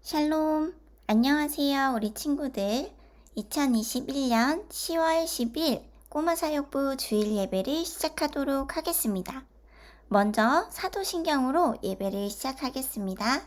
샬롬, 안녕하세요 우리 친구들. 2021년 10월 10일 꼬마사역부 주일 예배를 시작하도록 하겠습니다. 먼저 사도신경으로 예배를 시작하겠습니다.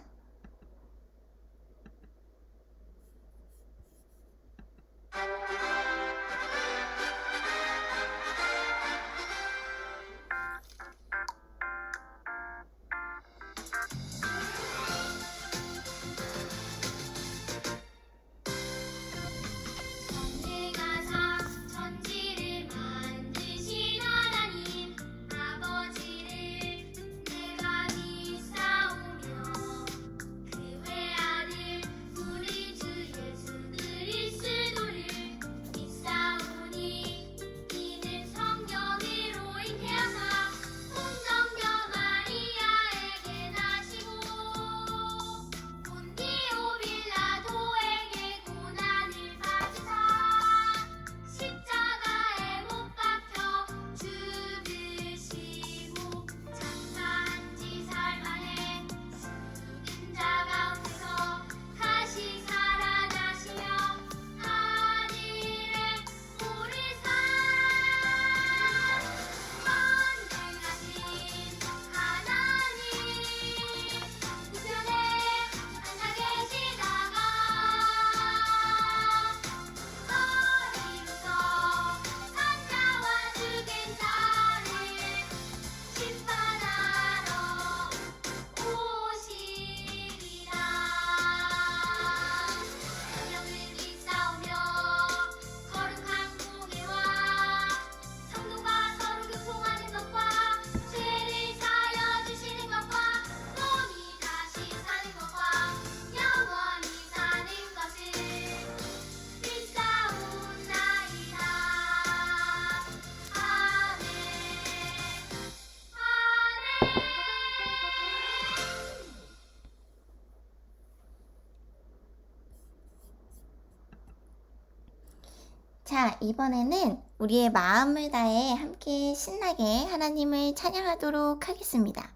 자, 이번에는 우리의 마음을 다해 함께 신나게 하나님을 찬양하도록 하겠습니다.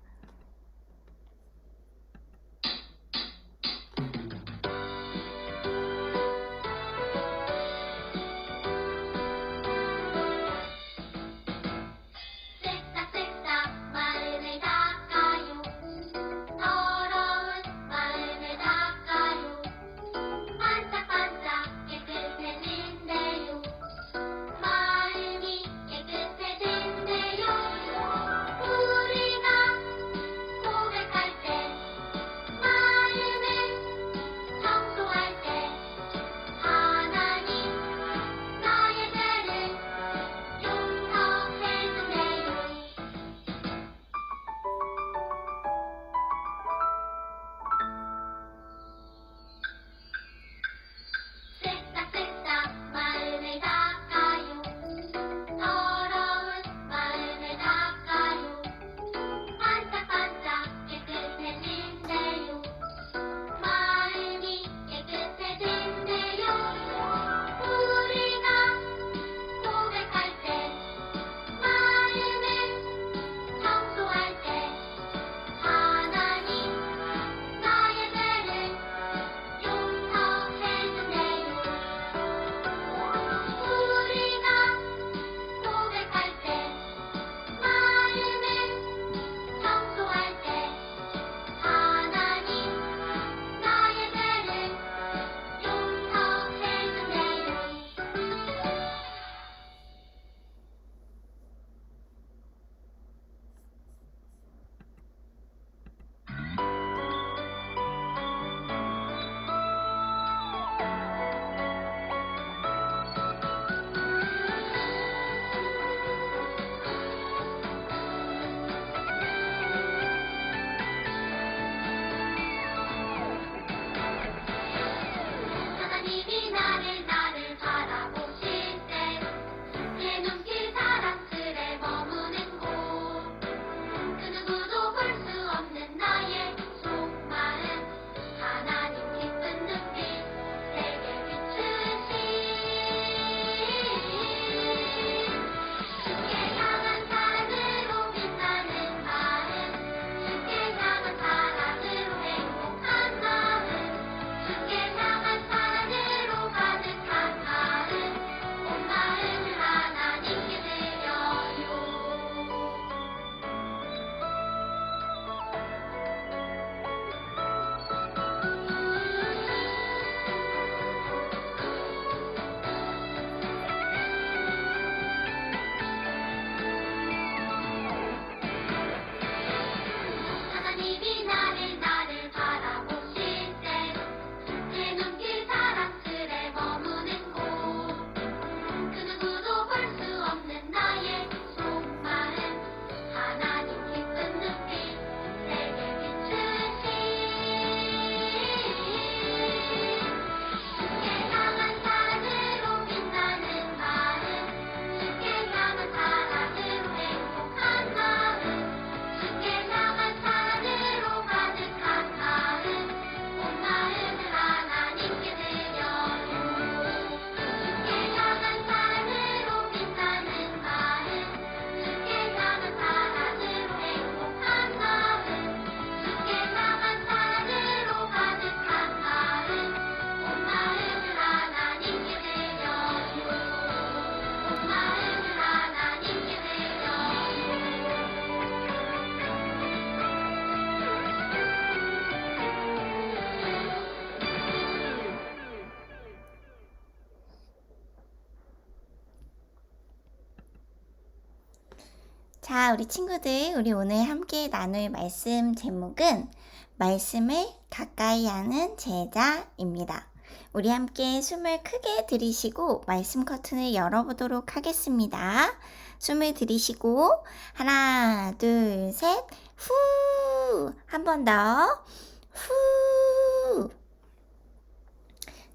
자, 우리 친구들, 우리 오늘 함께 나눌 말씀 제목은 말씀을 가까이 하는 제자입니다. 우리 함께 숨을 크게 들이쉬고 말씀 커튼을 열어보도록 하겠습니다. 숨을 들이쉬고 하나, 둘, 셋, 후! 한 번 더, 후!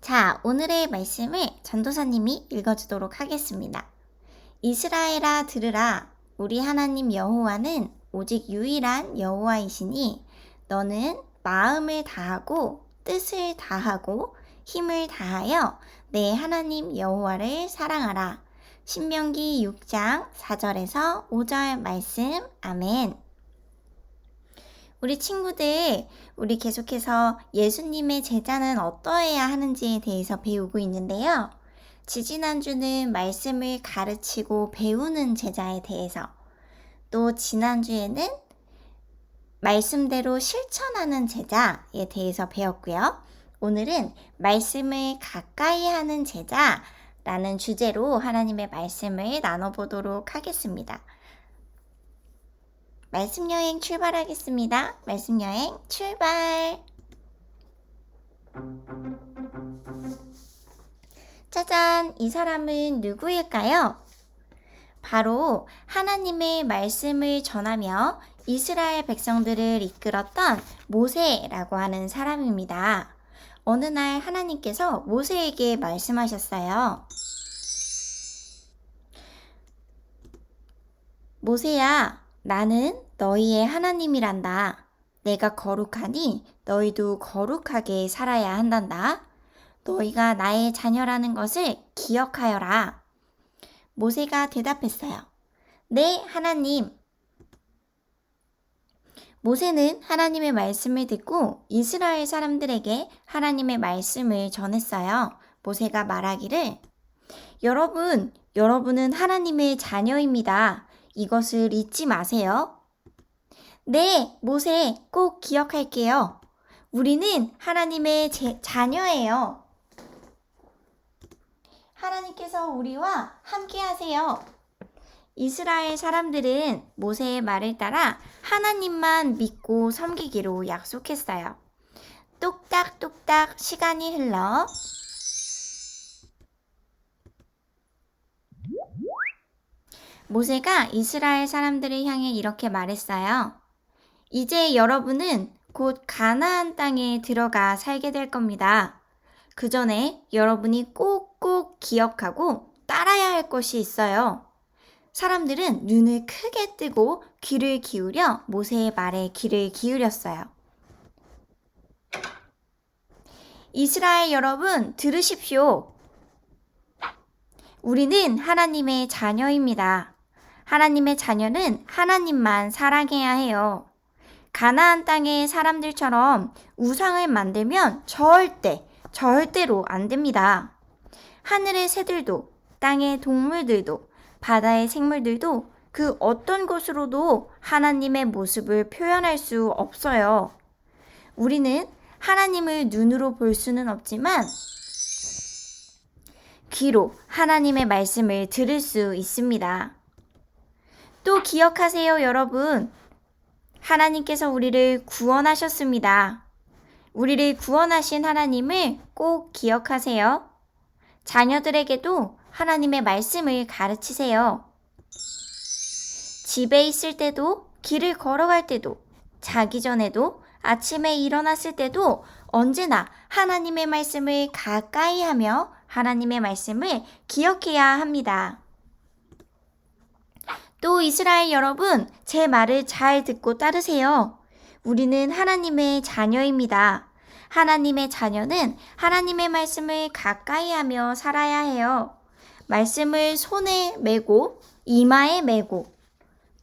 자, 오늘의 말씀을 전도사님이 읽어주도록 하겠습니다. 이스라엘아 들으라. 우리 하나님 여호와는 오직 유일한 여호와이시니 너는 마음을 다하고 뜻을 다하고 힘을 다하여 내 하나님 여호와를 사랑하라. 신명기 6장 4절에서 5절 말씀. 아멘. 우리 친구들, 우리 계속해서 예수님의 제자는 어떠해야 하는지에 대해서 배우고 있는데요. 지지난주는 말씀을 가르치고 배우는 제자에 대해서, 또 지난주에는 말씀대로 실천하는 제자에 대해서 배웠고요. 오늘은 말씀을 가까이 하는 제자라는 주제로 하나님의 말씀을 나눠보도록 하겠습니다. 말씀 여행 출발하겠습니다. 말씀 여행 출발! 짜잔! 이 사람은 누구일까요? 바로 하나님의 말씀을 전하며 이스라엘 백성들을 이끌었던 모세라고 하는 사람입니다. 어느 날 하나님께서 모세에게 말씀하셨어요. 모세야, 나는 너희의 하나님이란다. 내가 거룩하니 너희도 거룩하게 살아야 한단다. 너희가 나의 자녀라는 것을 기억하여라. 모세가 대답했어요. 네, 하나님. 모세는 하나님의 말씀을 듣고 이스라엘 사람들에게 하나님의 말씀을 전했어요. 모세가 말하기를, 여러분은 하나님의 자녀입니다. 이것을 잊지 마세요. 네, 모세, 꼭 기억할게요. 우리는 하나님의 자녀예요. 하나님께서 우리와 함께 하세요. 이스라엘 사람들은 모세의 말을 따라 하나님만 믿고 섬기기로 약속했어요. 뚝딱뚝딱 시간이 흘러 모세가 이스라엘 사람들을 향해 이렇게 말했어요. 이제 여러분은 곧 가나안 땅에 들어가 살게 될 겁니다. 그 전에 여러분이 꼭꼭 기억하고 따라야 할 것이 있어요. 사람들은 눈을 크게 뜨고 귀를 기울여 모세의 말에 귀를 기울였어요. 이스라엘 여러분, 들으십시오. 우리는 하나님의 자녀입니다. 하나님의 자녀는 하나님만 사랑해야 해요. 가나안 땅의 사람들처럼 우상을 만들면 절대로 안 됩니다. 하늘의 새들도, 땅의 동물들도, 바다의 생물들도 그 어떤 것으로도 하나님의 모습을 표현할 수 없어요. 우리는 하나님을 눈으로 볼 수는 없지만 귀로 하나님의 말씀을 들을 수 있습니다. 또 기억하세요, 여러분. 하나님께서 우리를 구원하셨습니다. 우리를 구원하신 하나님을 꼭 기억하세요. 자녀들에게도 하나님의 말씀을 가르치세요. 집에 있을 때도, 길을 걸어갈 때도, 자기 전에도, 아침에 일어났을 때도 언제나 하나님의 말씀을 가까이 하며 하나님의 말씀을 기억해야 합니다. 또 이스라엘 여러분, 제 말을 잘 듣고 따르세요. 우리는 하나님의 자녀입니다. 하나님의 자녀는 하나님의 말씀을 가까이 하며 살아야 해요. 말씀을 손에 메고 이마에 메고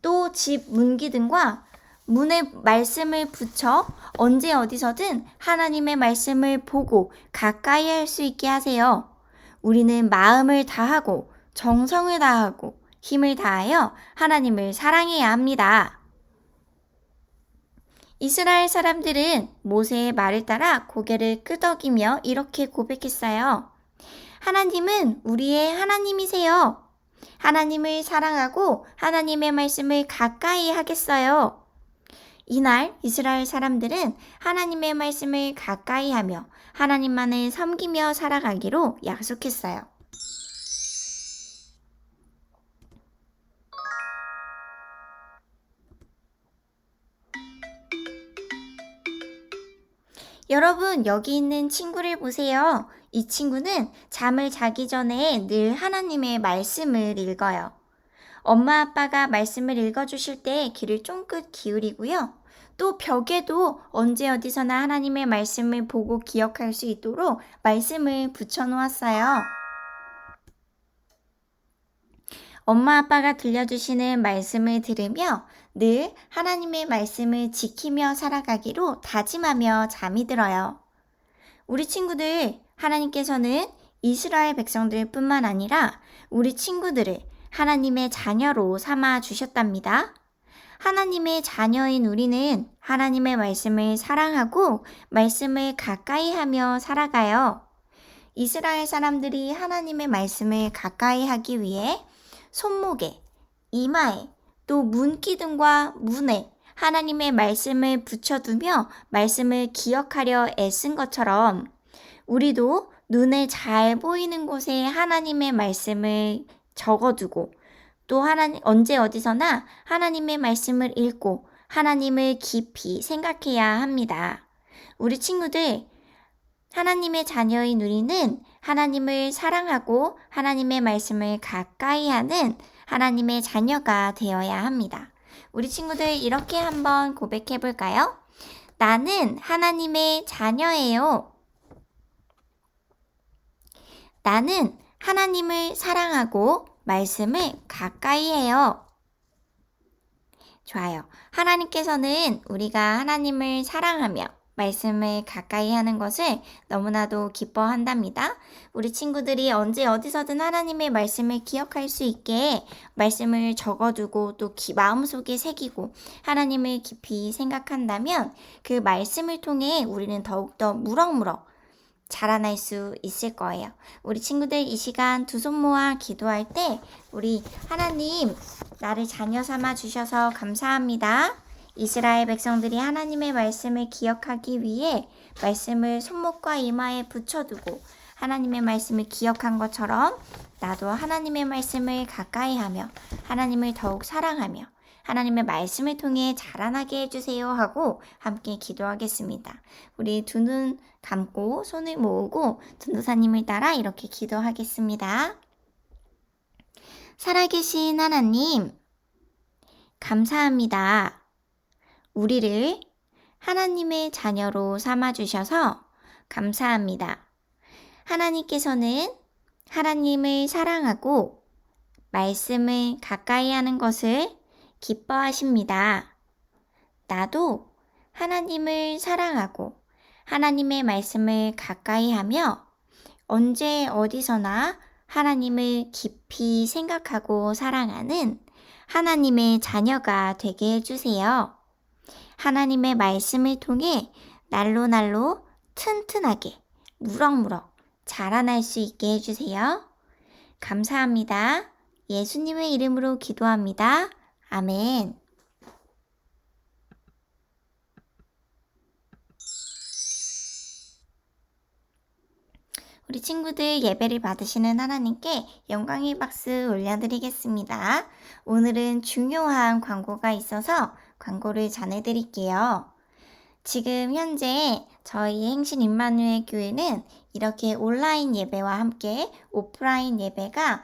또 집 문기둥과 문에 말씀을 붙여 언제 어디서든 하나님의 말씀을 보고 가까이 할 수 있게 하세요. 우리는 마음을 다하고 정성을 다하고 힘을 다하여 하나님을 사랑해야 합니다. 이스라엘 사람들은 모세의 말을 따라 고개를 끄덕이며 이렇게 고백했어요. 하나님은 우리의 하나님이세요. 하나님을 사랑하고 하나님의 말씀을 가까이 하겠어요. 이날 이스라엘 사람들은 하나님의 말씀을 가까이 하며 하나님만을 섬기며 살아가기로 약속했어요. 여러분, 여기 있는 친구를 보세요. 이 친구는 잠을 자기 전에 늘 하나님의 말씀을 읽어요. 엄마 아빠가 말씀을 읽어주실 때 귀를 쫑긋 기울이고요. 또 벽에도 언제 어디서나 하나님의 말씀을 보고 기억할 수 있도록 말씀을 붙여놓았어요. 엄마 아빠가 들려주시는 말씀을 들으며 늘 하나님의 말씀을 지키며 살아가기로 다짐하며 잠이 들어요. 우리 친구들, 하나님께서는 이스라엘 백성들 뿐만 아니라 우리 친구들을 하나님의 자녀로 삼아 주셨답니다. 하나님의 자녀인 우리는 하나님의 말씀을 사랑하고 말씀을 가까이 하며 살아가요. 이스라엘 사람들이 하나님의 말씀을 가까이 하기 위해 손목에, 이마에, 또 문기둥과 문에 하나님의 말씀을 붙여두며 말씀을 기억하려 애쓴 것처럼 우리도 눈에 잘 보이는 곳에 하나님의 말씀을 적어두고 또 언제 어디서나 하나님의 말씀을 읽고 하나님을 깊이 생각해야 합니다. 우리 친구들, 하나님의 자녀인 우리는 하나님을 사랑하고 하나님의 말씀을 가까이 하는 하나님의 자녀가 되어야 합니다. 우리 친구들 이렇게 한번 고백해 볼까요? 나는 하나님의 자녀예요. 나는 하나님을 사랑하고 말씀을 가까이 해요. 좋아요. 하나님께서는 우리가 하나님을 사랑하며 말씀을 가까이 하는 것을 너무나도 기뻐한답니다. 우리 친구들이 언제 어디서든 하나님의 말씀을 기억할 수 있게 말씀을 적어두고 또 마음속에 새기고 하나님을 깊이 생각한다면 그 말씀을 통해 우리는 더욱더 무럭무럭 자라날 수 있을 거예요. 우리 친구들 이 시간 두 손 모아 기도할 때 우리 하나님 나를 자녀 삼아 주셔서 감사합니다. 이스라엘 백성들이 하나님의 말씀을 기억하기 위해 말씀을 손목과 이마에 붙여두고 하나님의 말씀을 기억한 것처럼 나도 하나님의 말씀을 가까이 하며 하나님을 더욱 사랑하며 하나님의 말씀을 통해 자라나게 해주세요 하고 함께 기도하겠습니다. 우리 두 눈 감고 손을 모으고 전도사님을 따라 이렇게 기도하겠습니다. 살아계신 하나님, 감사합니다. 우리를 하나님의 자녀로 삼아주셔서 감사합니다. 하나님께서는 하나님을 사랑하고 말씀을 가까이 하는 것을 기뻐하십니다. 나도 하나님을 사랑하고 하나님의 말씀을 가까이 하며 언제 어디서나 하나님을 깊이 생각하고 사랑하는 하나님의 자녀가 되게 해주세요. 하나님의 말씀을 통해 날로 튼튼하게 무럭무럭 자라날 수 있게 해주세요. 감사합니다. 예수님의 이름으로 기도합니다. 아멘. 우리 친구들 예배를 받으시는 하나님께 영광의 박수 올려드리겠습니다. 오늘은 중요한 광고가 있어서 광고를 전해드릴게요. 지금 현재 저희 행신 임마누엘 교회는 이렇게 온라인 예배와 함께 오프라인 예배가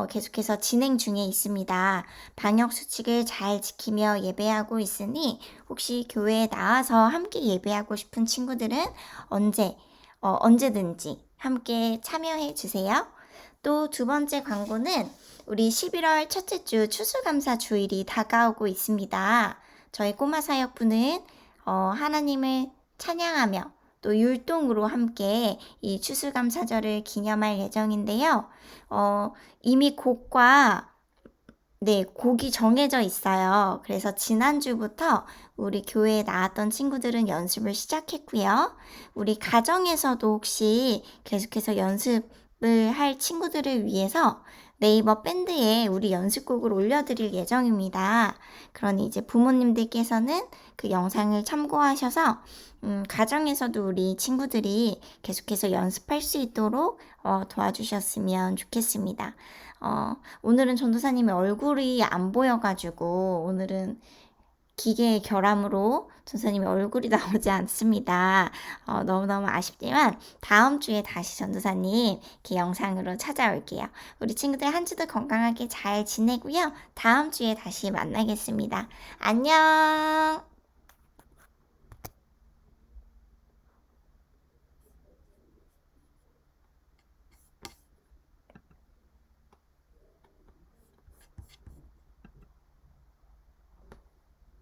계속해서 진행 중에 있습니다. 방역 수칙을 잘 지키며 예배하고 있으니 혹시 교회에 나와서 함께 예배하고 싶은 친구들은 언제든지 함께 참여해 주세요. 또 두 번째 광고는 우리 11월 첫째 주 추수감사 주일이 다가오고 있습니다. 저희 꼬마 사역부는 하나님을 찬양하며 또 율동으로 함께 이 추수감사절을 기념할 예정인데요. 이미 곡이 정해져 있어요. 그래서 지난주부터 우리 교회에 나왔던 친구들은 연습을 시작했고요. 우리 가정에서도 혹시 계속해서 연습을 할 친구들을 위해서 네이버 밴드에 우리 연습곡을 올려드릴 예정입니다. 그러니 이제 부모님들께서는 그 영상을 참고하셔서 가정에서도 우리 친구들이 계속해서 연습할 수 있도록 도와주셨으면 좋겠습니다. 오늘은 전도사님의 얼굴이 안 보여가지고 오늘은 기계의 결함으로 전도사님의 얼굴이 나오지 않습니다. 너무너무 아쉽지만 다음 주에 다시 전도사님 이렇게 영상으로 찾아올게요. 우리 친구들 한 주도 건강하게 잘 지내고요. 다음 주에 다시 만나겠습니다. 안녕!